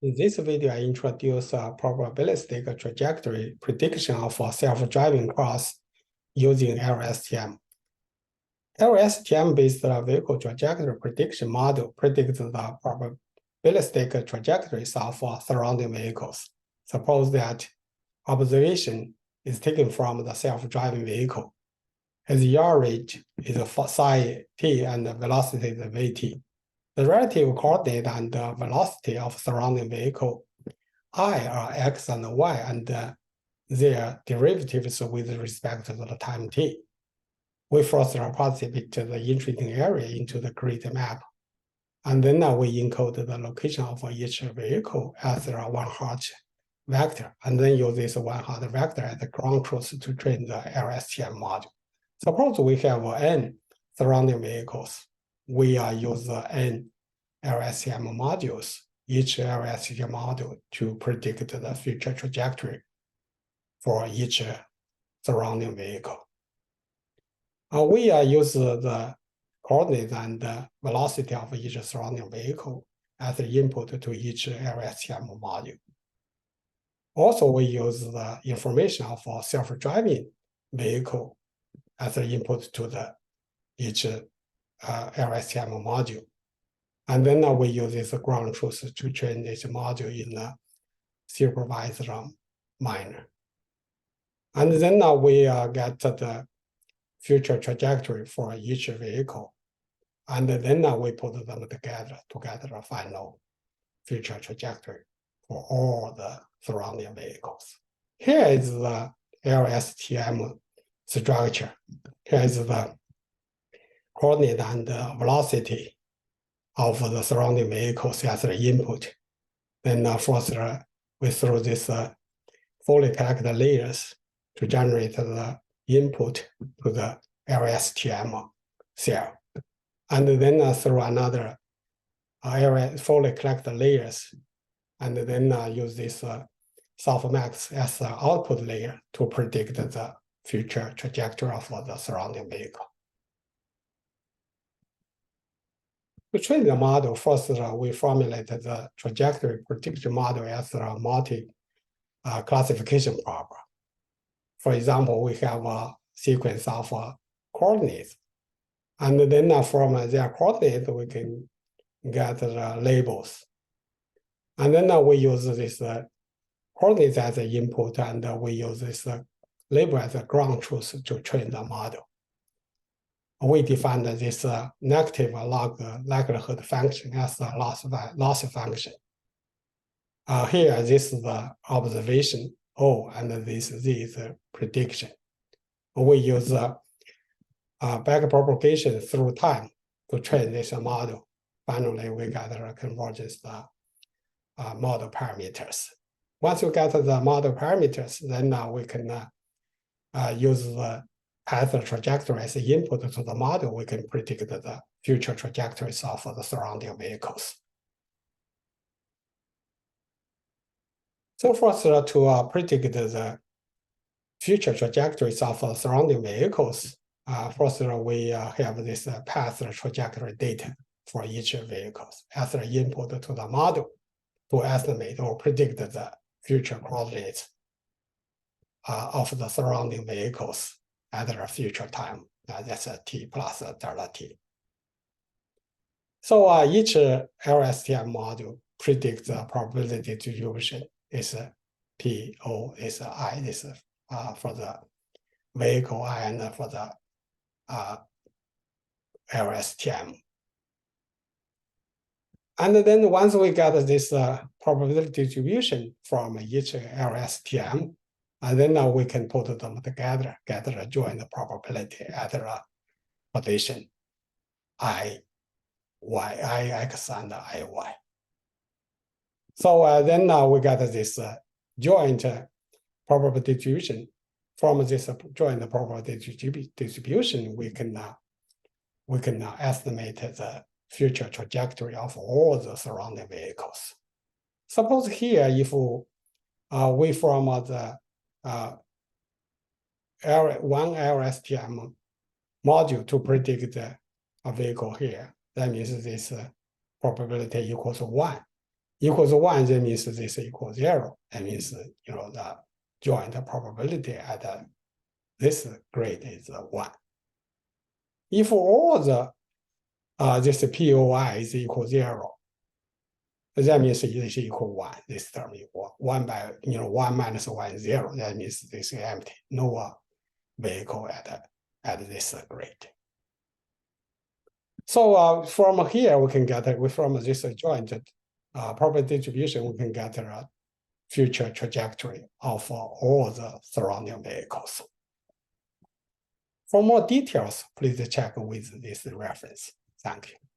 In this video, I introduce a probabilistic trajectory prediction of self-driving cars using LSTM. LSTM-based vehicle trajectory prediction model predicts the probabilistic trajectories of surrounding vehicles. Suppose that observation is taken from the self-driving vehicle. Its yaw rate is psi t and the velocity is vt. The relative coordinate and the velocity of surrounding vehicle I are x and y and their derivatives with respect to the time t. We first approximate the interesting area into the grid map, and then we encode the location of each vehicle as a one-hot vector, and then use this one-hot vector as the ground truth to train the LSTM module. Suppose we have n surrounding vehicles. We use n LSTM modules, each LSTM module to predict the future trajectory for each surrounding vehicle. We use the coordinate and the velocity of each surrounding vehicle as the input to each LSTM module. Also, we use the information of a self-driving vehicle as the input to each LSTM module. And then we use this ground truth to train this module in a supervised manner. And then we get the future trajectory for each vehicle. And then we put them together to get the final future trajectory for all the surrounding vehicles. Here is the LSTM structure. Here is the coordinate and the velocity of the surrounding vehicles as the input. Then first we throw this fully collected layers to generate the input to the LSTM cell. And then through another fully collected layers, and then use this softmax as the output layer to predict the future trajectory of the surrounding vehicle. To train the model, first we formulated the trajectory prediction model as a multi-classification problem. For example, we have a sequence of coordinates, and then from their coordinates, we can get the labels. And then we use this coordinates as an input, and we use this label as a ground truth to train the model. We define this negative log likelihood function as a loss function. Here, this is the observation O, and this is the prediction. We use backpropagation through time to train this model. Finally, we got the convergence model parameters. Once we get the model parameters, then we can use the path trajectory as the input to the model. We can predict the future trajectories of the surrounding vehicles. So first, to predict the future trajectories of surrounding vehicles, first we have this path trajectory data for each vehicle as an input to the model to estimate or predict the future coordinates of the surrounding vehicles at a future time. That's a t plus delta t. So each LSTM module predicts the probability distribution is P, O, is I, is for the vehicle I, and for the LSTM. And then once we get this probability distribution from each LSTM, and then we can put them together, get a joint probability at a position I, Y, I, X, and I, Y. So then we got this joint probability distribution. From this joint probability distribution, we can estimate the future trajectory of all the surrounding vehicles. Suppose here, if we from the one LSTM module to predict a vehicle here, that means this probability equals 1. equals 1, that means this equals 0. That means, the joint probability at this grade is 1. If all the this POI is equal 0, that means it is equal 1. This term equal 1 by 1 minus 1 is 0. That means this is empty. No vehicle at this grade. So from here we can get from this joint probability distribution, we can get a future trajectory of all the surrounding vehicles. For more details, please check with this reference. Thank you.